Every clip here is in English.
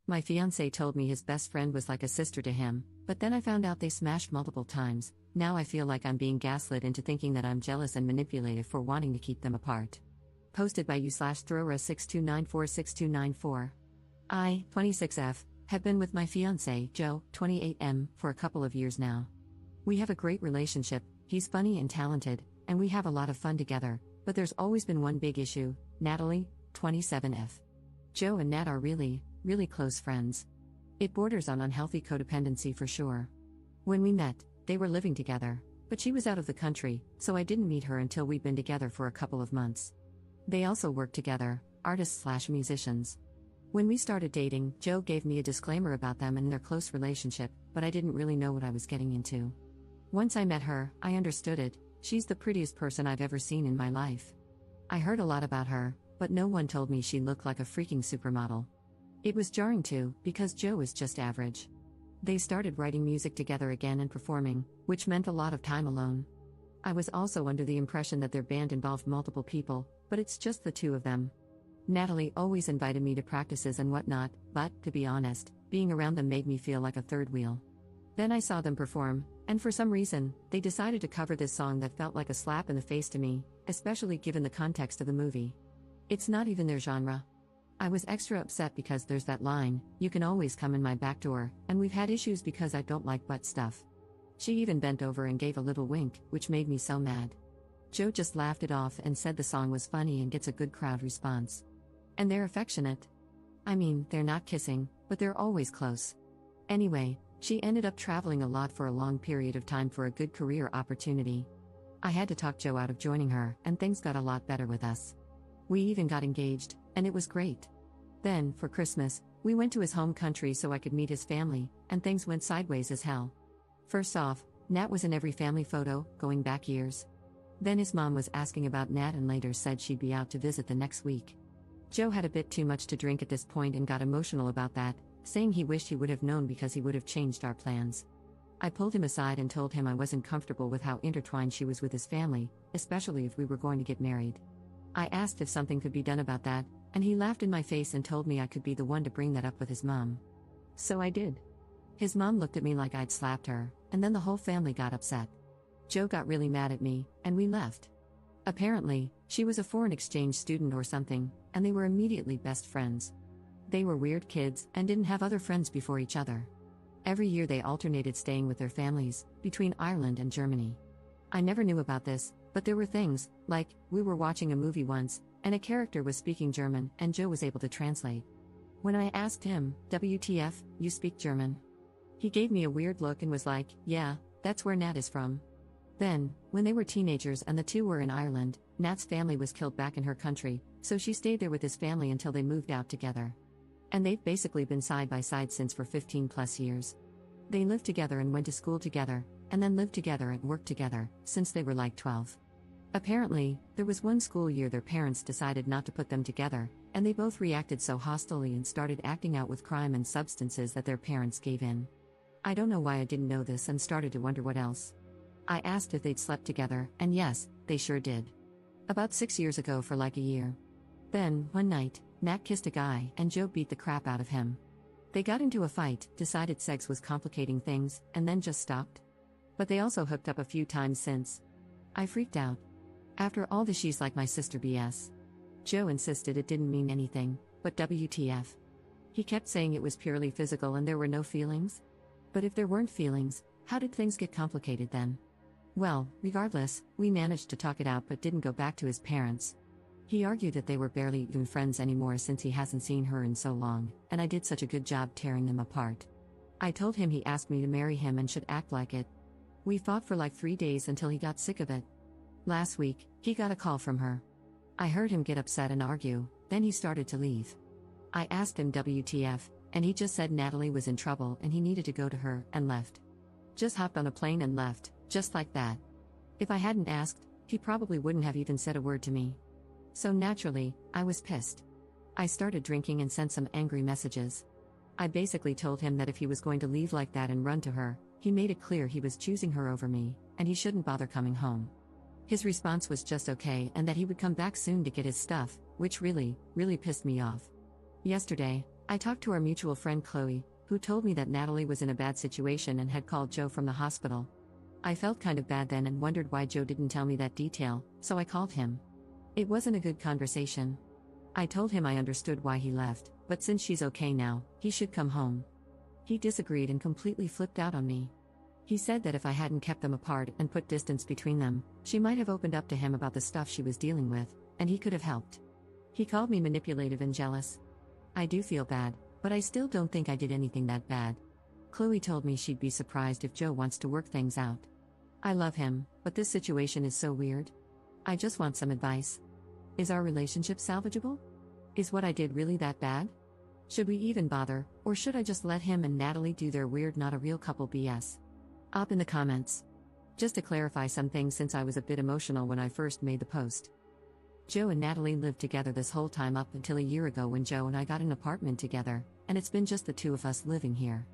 My fiancé told me his best friend was like a sister to him, but then I found out they smashed multiple times. Now I feel like I'm being gaslit into thinking that I'm jealous and manipulative for wanting to keep them apart. Posted by u/Throra62946294. I, 26F, have been with my fiancé, Joe, 28M, for a couple of years now. We have a great relationship, he's funny and talented, and we have a lot of fun together, but there's always been one big issue: Natalie, 27F. Joe and Nat are really, really close friends. It borders on unhealthy codependency for sure. When we met, they were living together, but she was out of the country, so I didn't meet her until we'd been together for a couple of months. They also worked together, artists/musicians. When we started dating, Joe gave me a disclaimer about them and their close relationship, but I didn't really know what I was getting into. Once I met her, I understood it. She's the prettiest person I've ever seen in my life. I heard a lot about her, but no one told me she looked like a freaking supermodel. It was jarring too, because Joe is just average. They started writing music together again and performing, which meant a lot of time alone. I was also under the impression that their band involved multiple people, but it's just the two of them. Natalie always invited me to practices and whatnot, but, to be honest, being around them made me feel like a third wheel. Then I saw them perform, and for some reason, they decided to cover this song that felt like a slap in the face to me, especially given the context of the movie. It's not even their genre. I was extra upset because there's that line, "You can always come in my back door," and we've had issues because I don't like butt stuff. She even bent over and gave a little wink, which made me so mad. Joe just laughed it off and said the song was funny and gets a good crowd response. And they're affectionate. I mean, they're not kissing, but they're always close. Anyway, she ended up traveling a lot for a long period of time for a good career opportunity. I had to talk Joe out of joining her, and things got a lot better with us. We even got engaged, and it was great. Then, for Christmas, we went to his home country so I could meet his family, and things went sideways as hell. First off, Nat was in every family photo, going back years. Then his mom was asking about Nat and later said she'd be out to visit the next week. Joe had a bit too much to drink at this point and got emotional about that, saying he wished he would have known because he would have changed our plans. I pulled him aside and told him I wasn't comfortable with how intertwined she was with his family, especially if we were going to get married. I asked if something could be done about that, and he laughed in my face and told me I could be the one to bring that up with his mom. So I did. His mom looked at me like I'd slapped her, and then the whole family got upset. Joe got really mad at me, and we left. Apparently, she was a foreign exchange student or something, and they were immediately best friends. They were weird kids and didn't have other friends before each other. Every year they alternated staying with their families, between Ireland and Germany. I never knew about this, but there were things, like, we were watching a movie once, and a character was speaking German, and Joe was able to translate. When I asked him, "WTF, you speak German?" He gave me a weird look and was like, "Yeah, that's where Nat is from." Then, when they were teenagers and the two were in Ireland, Nat's family was killed back in her country, so she stayed there with his family until they moved out together. And they've basically been side by side since for 15 plus years. They lived together and went to school together, and then lived together and worked together, since they were like 12. Apparently, there was one school year their parents decided not to put them together, and they both reacted so hostilely and started acting out with crime and substances that their parents gave in. I don't know why I didn't know this and started to wonder what else. I asked if they'd slept together, and yes, they sure did. About 6 years ago for like a year. Then, one night, Nat kissed a guy and Joe beat the crap out of him. They got into a fight, decided sex was complicating things, and then just stopped. But they also hooked up a few times since. I freaked out. After all the "she's like my sister" BS. Joe insisted it didn't mean anything, but WTF. He kept saying it was purely physical and there were no feelings. But if there weren't feelings, how did things get complicated then? Well, regardless, we managed to talk it out but didn't go back to his parents. He argued that they were barely even friends anymore since he hasn't seen her in so long, and I did such a good job tearing them apart. I told him he asked me to marry him and should act like it. We fought for like 3 days until he got sick of it. Last week, he got a call from her. I heard him get upset and argue, then he started to leave. I asked him WTF, and he just said Natalie was in trouble and he needed to go to her, and left. Just hopped on a plane and left, just like that. If I hadn't asked, he probably wouldn't have even said a word to me. So naturally, I was pissed. I started drinking and sent some angry messages. I basically told him that if he was going to leave like that and run to her, he made it clear he was choosing her over me, and he shouldn't bother coming home. His response was just okay and that he would come back soon to get his stuff, which really, really pissed me off. Yesterday, I talked to our mutual friend Chloe, who told me that Natalie was in a bad situation and had called Joe from the hospital. I felt kind of bad then and wondered why Joe didn't tell me that detail, so I called him. It wasn't a good conversation. I told him I understood why he left, but since she's okay now, he should come home. He disagreed and completely flipped out on me. He said that if I hadn't kept them apart and put distance between them, she might have opened up to him about the stuff she was dealing with, and he could have helped. He called me manipulative and jealous. I do feel bad, but I still don't think I did anything that bad. Chloe told me she'd be surprised if Joe wants to work things out. I love him, but this situation is so weird. I just want some advice. Is our relationship salvageable? Is what I did really that bad? Should we even bother, or should I just let him and Natalie do their weird not a real couple BS? Up in the comments. Just to clarify some things since I was a bit emotional when I first made the post. Joe and Natalie lived together this whole time up until a year ago when Joe and I got an apartment together, and it's been just the two of us living here.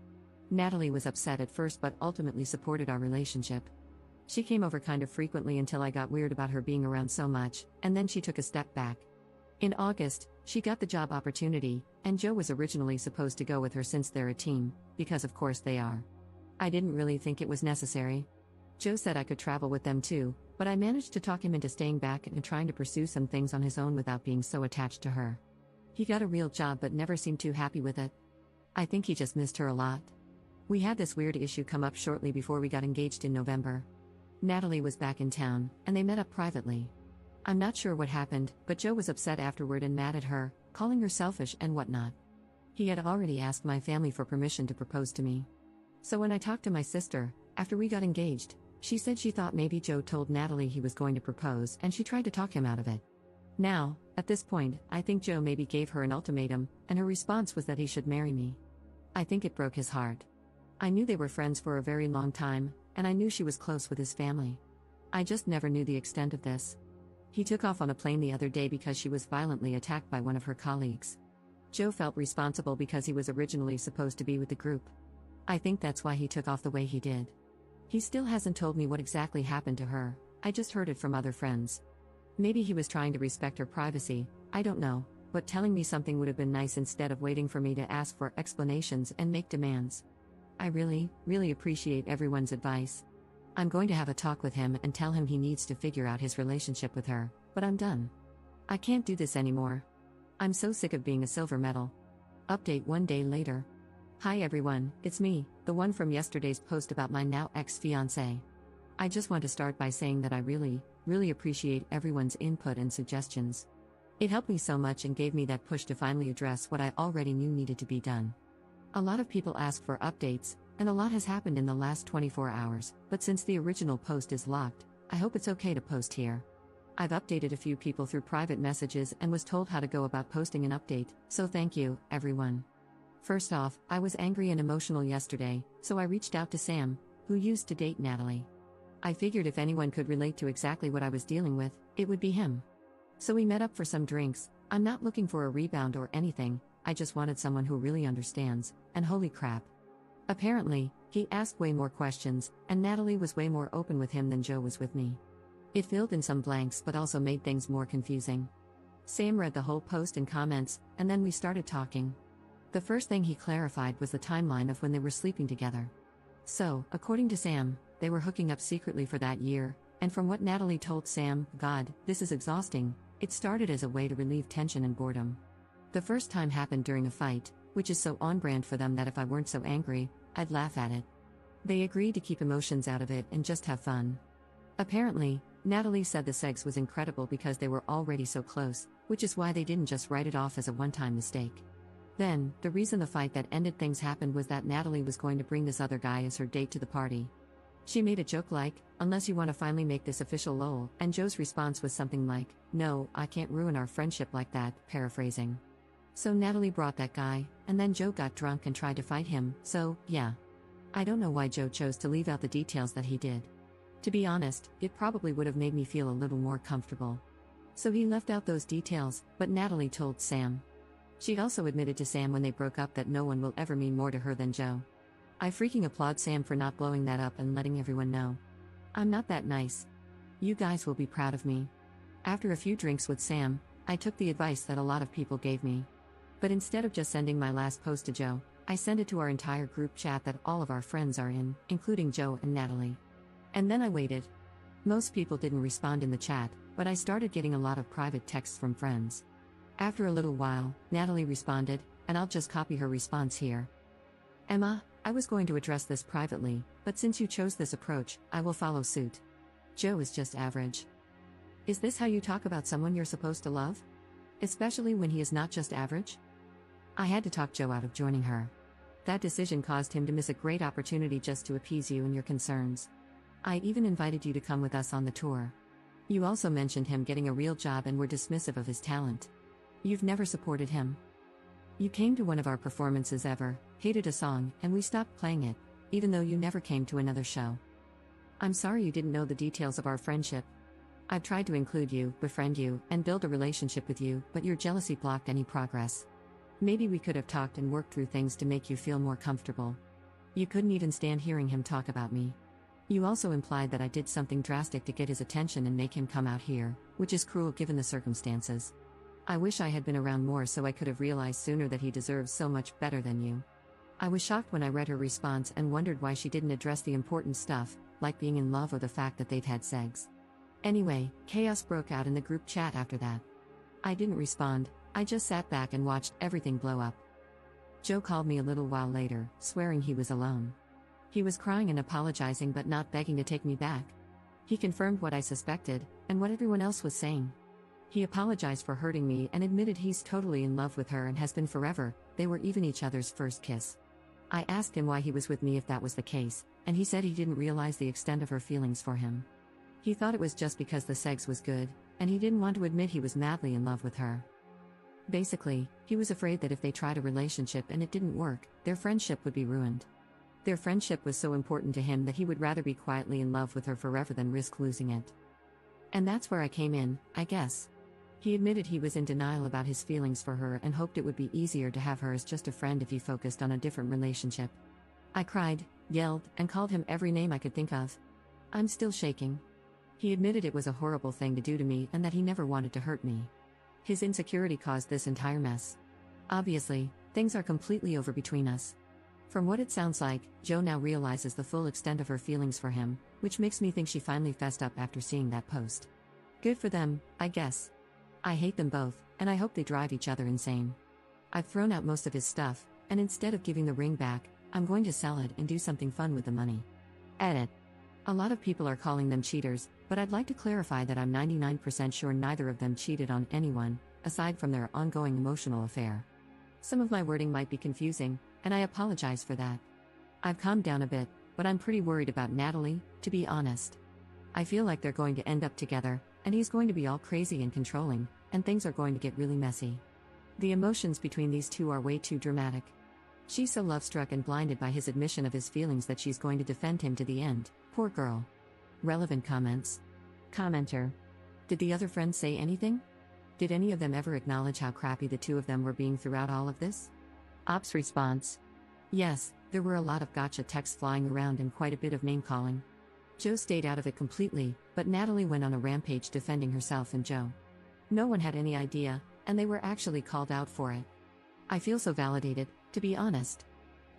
Natalie was upset at first but ultimately supported our relationship. She came over kind of frequently until I got weird about her being around so much, and then she took a step back. In August, she got the job opportunity, and Joe was originally supposed to go with her since they're a team, because of course they are. I didn't really think it was necessary. Joe said I could travel with them too, but I managed to talk him into staying back and trying to pursue some things on his own without being so attached to her. He got a real job but never seemed too happy with it. I think he just missed her a lot. We had this weird issue come up shortly before we got engaged in November. Natalie was back in town, and they met up privately. I'm not sure what happened, but Joe was upset afterward and mad at her, calling her selfish and whatnot. He had already asked my family for permission to propose to me. So when I talked to my sister, after we got engaged, she said she thought maybe Joe told Natalie he was going to propose and she tried to talk him out of it. Now, at this point, I think Joe maybe gave her an ultimatum, and her response was that he should marry me. I think it broke his heart. I knew they were friends for a very long time, and I knew she was close with his family. I just never knew the extent of this. He took off on a plane the other day because she was violently attacked by one of her colleagues. Joe felt responsible because he was originally supposed to be with the group. I think that's why he took off the way he did. He still hasn't told me what exactly happened to her, I just heard it from other friends. Maybe he was trying to respect her privacy, I don't know, but telling me something would have been nice instead of waiting for me to ask for explanations and make demands. I really appreciate everyone's advice. I'm going to have a talk with him and tell him he needs to figure out his relationship with her, but I'm done. I can't do this anymore. I'm so sick of being a silver medal. Update 1 day later. Hi everyone, it's me, the one from yesterday's post about my now ex-fiancé. I just want to start by saying that I really appreciate everyone's input and suggestions. It helped me so much and gave me that push to finally address what I already knew needed to be done. A lot of people ask for updates, and a lot has happened in the last 24 hours, but since the original post is locked, I hope it's okay to post here. I've updated a few people through private messages and was told how to go about posting an update, so thank you, everyone. First off, I was angry and emotional yesterday, so I reached out to Sam, who used to date Natalie. I figured if anyone could relate to exactly what I was dealing with, it would be him. So we met up for some drinks. I'm not looking for a rebound or anything, I just wanted someone who really understands, and holy crap. Apparently, he asked way more questions, and Natalie was way more open with him than Joe was with me. It filled in some blanks but also made things more confusing. Sam read the whole post and comments, and then we started talking. The first thing he clarified was the timeline of when they were sleeping together. So, according to Sam, they were hooking up secretly for that year, and from what Natalie told Sam, God, this is exhausting, it started as a way to relieve tension and boredom. The first time happened during a fight, which is so on-brand for them that if I weren't so angry, I'd laugh at it. They agreed to keep emotions out of it and just have fun. Apparently, Natalie said the sex was incredible because they were already so close, which is why they didn't just write it off as a one-time mistake. Then, the reason the fight that ended things happened was that Natalie was going to bring this other guy as her date to the party. She made a joke like, unless you want to finally make this official lol, and Joe's response was something like, no, I can't ruin our friendship like that, paraphrasing. So Natalie brought that guy, and then Joe got drunk and tried to fight him, so, yeah. I don't know why Joe chose to leave out the details that he did. To be honest, it probably would have made me feel a little more comfortable. So he left out those details, but Natalie told Sam. She also admitted to Sam when they broke up that no one will ever mean more to her than Joe. I freaking applaud Sam for not blowing that up and letting everyone know. I'm not that nice. You guys will be proud of me. After a few drinks with Sam, I took the advice that a lot of people gave me. But instead of just sending my last post to Joe, I sent it to our entire group chat that all of our friends are in, including Joe and Natalie. And then I waited. Most people didn't respond in the chat, but I started getting a lot of private texts from friends. After a little while, Natalie responded, and I'll just copy her response here. Emma, I was going to address this privately, but since you chose this approach, I will follow suit. Joe is just average. Is this how you talk about someone you're supposed to love? Especially when he is not just average? I had to talk Joe out of joining her. That decision caused him to miss a great opportunity just to appease you and your concerns. I even invited you to come with us on the tour. You also mentioned him getting a real job and were dismissive of his talent. You've never supported him. You came to one of our performances ever, hated a song, and we stopped playing it, even though you never came to another show. I'm sorry you didn't know the details of our friendship. I've tried to include you, befriend you, and build a relationship with you, but your jealousy blocked any progress. Maybe we could have talked and worked through things to make you feel more comfortable. You couldn't even stand hearing him talk about me. You also implied that I did something drastic to get his attention and make him come out here, which is cruel given the circumstances. I wish I had been around more so I could have realized sooner that he deserves so much better than you. I was shocked when I read her response and wondered why she didn't address the important stuff, like being in love or the fact that they've had sex. Anyway, chaos broke out in the group chat after that. I didn't respond, I just sat back and watched everything blow up. Joe called me a little while later, swearing he was alone. He was crying and apologizing but not begging to take me back. He confirmed what I suspected, and what everyone else was saying. He apologized for hurting me and admitted he's totally in love with her and has been forever. They were even each other's first kiss. I asked him why he was with me if that was the case, and he said he didn't realize the extent of her feelings for him. He thought it was just because the sex was good, and he didn't want to admit he was madly in love with her. Basically, he was afraid that if they tried a relationship and it didn't work, their friendship would be ruined. Their friendship was so important to him that he would rather be quietly in love with her forever than risk losing it. And that's where I came in, I guess. He admitted he was in denial about his feelings for her and hoped it would be easier to have her as just a friend if he focused on a different relationship. I cried, yelled, and called him every name I could think of. I'm still shaking. He admitted it was a horrible thing to do to me and that he never wanted to hurt me. His insecurity caused this entire mess. Obviously, things are completely over between us. From what it sounds like, Joe now realizes the full extent of her feelings for him, which makes me think she finally fessed up after seeing that post. Good for them, I guess. I hate them both, and I hope they drive each other insane. I've thrown out most of his stuff, and instead of giving the ring back, I'm going to sell it and do something fun with the money. Edit. A lot of people are calling them cheaters, but I'd like to clarify that I'm 99% sure neither of them cheated on anyone, aside from their ongoing emotional affair. Some of my wording might be confusing, and I apologize for that. I've calmed down a bit, but I'm pretty worried about Natalie, to be honest. I feel like they're going to end up together, and he's going to be all crazy and controlling, and things are going to get really messy. The emotions between these two are way too dramatic. She's so love-struck and blinded by his admission of his feelings that she's going to defend him to the end, poor girl. Relevant comments. Commenter. Did the other friends say anything? Did any of them ever acknowledge how crappy the two of them were being throughout all of this? Ops response. Yes, there were a lot of gotcha texts flying around and quite a bit of name-calling. Joe stayed out of it completely, but Natalie went on a rampage defending herself and Joe. No one had any idea, and they were actually called out for it. I feel so validated, to be honest.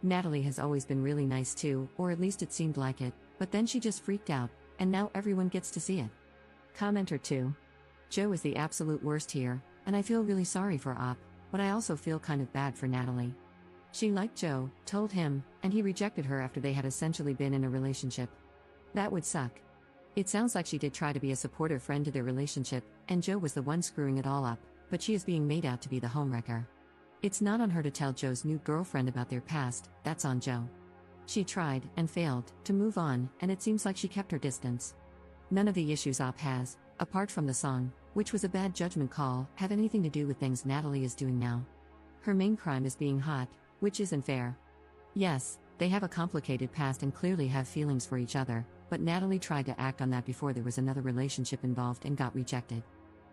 Natalie has always been really nice too, or at least it seemed like it, but then she just freaked out, and now everyone gets to see it. Commenter 2. Joe is the absolute worst here, and I feel really sorry for Op, but I also feel kind of bad for Natalie. She liked Joe, told him, and he rejected her after they had essentially been in a relationship. That would suck. It sounds like she did try to be a supportive friend to their relationship, and Joe was the one screwing it all up, but she is being made out to be the homewrecker. It's not on her to tell Joe's new girlfriend about their past, that's on Joe. She tried, and failed, to move on, and it seems like she kept her distance. None of the issues Op has, apart from the song, which was a bad judgment call, have anything to do with things Natalie is doing now. Her main crime is being hot, which isn't fair. Yes, they have a complicated past and clearly have feelings for each other, but Natalie tried to act on that before there was another relationship involved and got rejected.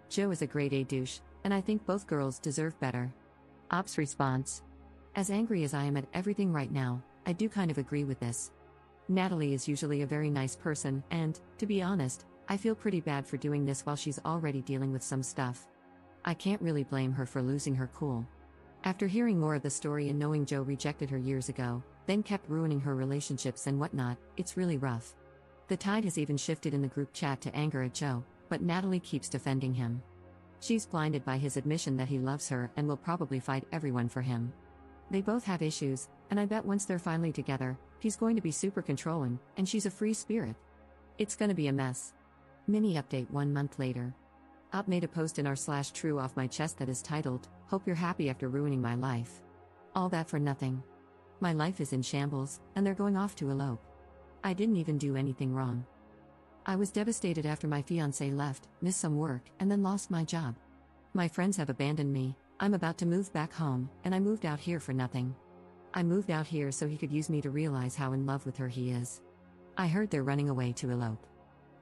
Joe is a grade A douche, and I think both girls deserve better. Op's response. As angry as I am at everything right now, I do kind of agree with this. Natalie is usually a very nice person, and, to be honest, I feel pretty bad for doing this while she's already dealing with some stuff. I can't really blame her for losing her cool. After hearing more of the story and knowing Joe rejected her years ago, then kept ruining her relationships and whatnot, it's really rough. The tide has even shifted in the group chat to anger at Joe, but Natalie keeps defending him. She's blinded by his admission that he loves her and will probably fight everyone for him. They both have issues, and I bet once they're finally together, he's going to be super controlling, and she's a free spirit. It's gonna be a mess. Mini update 1 month later. Op made a post in r/true off my chest that is titled, "Hope you're happy after ruining my life." All that for nothing. My life is in shambles, and they're going off to elope. I didn't even do anything wrong. I was devastated after my fiancé left, missed some work, and then lost my job. My friends have abandoned me, I'm about to move back home, and I moved out here for nothing. I moved out here so he could use me to realize how in love with her he is. I heard they're running away to elope.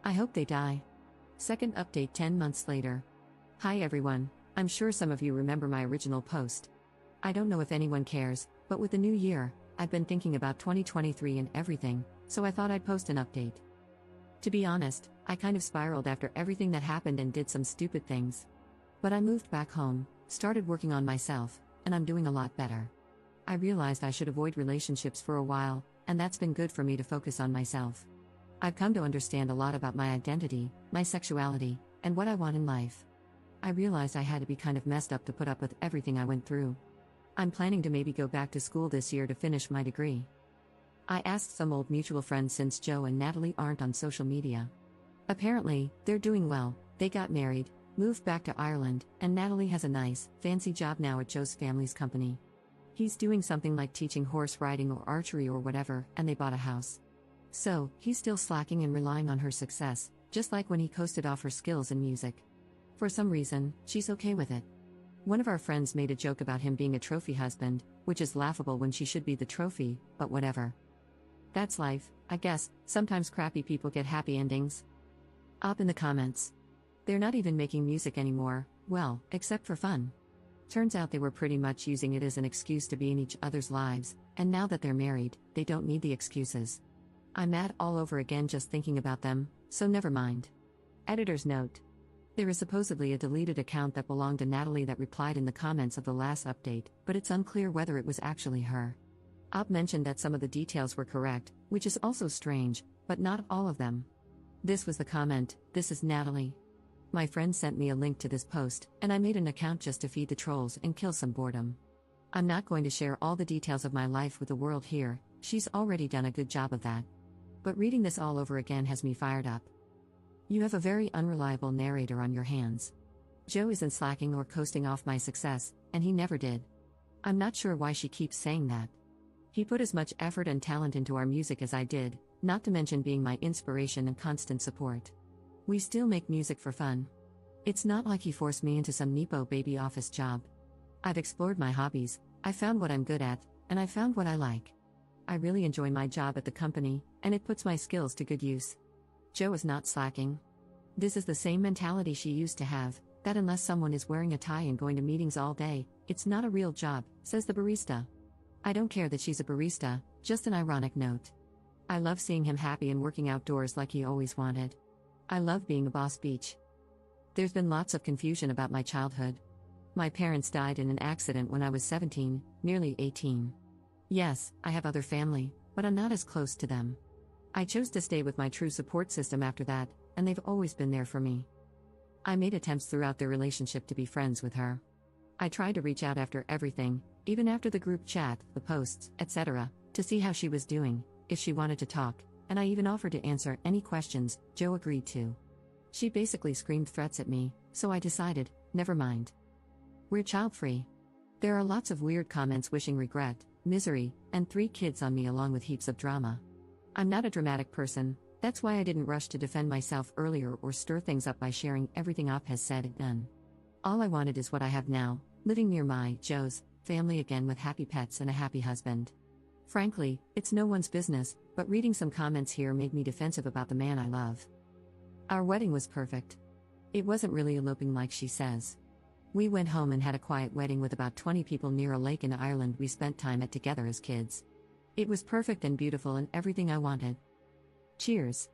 I hope they die. Second update 10 months later. Hi everyone, I'm sure some of you remember my original post. I don't know if anyone cares, but with the new year, I've been thinking about 2023 and everything, so I thought I'd post an update. To be honest, I kind of spiraled after everything that happened and did some stupid things. But I moved back home, started working on myself, and I'm doing a lot better. I realized I should avoid relationships for a while, and that's been good for me to focus on myself. I've come to understand a lot about my identity, my sexuality, and what I want in life. I realized I had to be kind of messed up to put up with everything I went through. I'm planning to maybe go back to school this year to finish my degree. I asked some old mutual friends since Joe and Natalie aren't on social media. Apparently, they're doing well, they got married, moved back to Ireland, and Natalie has a nice, fancy job now at Joe's family's company. He's doing something like teaching horse riding or archery or whatever, and they bought a house. So, he's still slacking and relying on her success, just like when he coasted off her skills in music. For some reason, she's okay with it. One of our friends made a joke about him being a trophy husband, which is laughable when she should be the trophy, but whatever. That's life, I guess. Sometimes crappy people get happy endings. Up in the comments. They're not even making music anymore, well, except for fun. Turns out they were pretty much using it as an excuse to be in each other's lives, and now that they're married, they don't need the excuses. I'm mad all over again just thinking about them, so never mind. Editor's note. There is supposedly a deleted account that belonged to Natalie that replied in the comments of the last update, but it's unclear whether it was actually her. Op mentioned that some of the details were correct, which is also strange, but not all of them. This was the comment, "This is Natalie." My friend sent me a link to this post, and I made an account just to feed the trolls and kill some boredom. I'm not going to share all the details of my life with the world here, she's already done a good job of that. But reading this all over again has me fired up. You have a very unreliable narrator on your hands. Joe isn't slacking or coasting off my success, and he never did. I'm not sure why she keeps saying that. He put as much effort and talent into our music as I did, not to mention being my inspiration and constant support. We still make music for fun. It's not like he forced me into some nepo baby office job. I've explored my hobbies, I found what I'm good at, and I found what I like. I really enjoy my job at the company, and it puts my skills to good use. Joe is not slacking. This is the same mentality she used to have, that unless someone is wearing a tie and going to meetings all day, it's not a real job, says the barista. I don't care that she's a barista, just an ironic note. I love seeing him happy and working outdoors like he always wanted. I love being a boss beach. There's been lots of confusion about my childhood. My parents died in an accident when I was 17, nearly 18. Yes, I have other family, but I'm not as close to them. I chose to stay with my true support system after that, and they've always been there for me. I made attempts throughout their relationship to be friends with her. I tried to reach out after everything, even after the group chat, the posts, etc., to see how she was doing, if she wanted to talk, and I even offered to answer any questions Joe agreed to. She basically screamed threats at me, so I decided, never mind. We're child-free. There are lots of weird comments wishing regret, misery, and 3 kids on me along with heaps of drama. I'm not a dramatic person, that's why I didn't rush to defend myself earlier or stir things up by sharing everything Op has said and done. All I wanted is what I have now, living near my, Joe's, family again with happy pets and a happy husband. Frankly, it's no one's business, but reading some comments here made me defensive about the man I love. Our wedding was perfect. It wasn't really eloping like she says. We went home and had a quiet wedding with about 20 people near a lake in Ireland we spent time at together as kids. It was perfect and beautiful and everything I wanted. Cheers.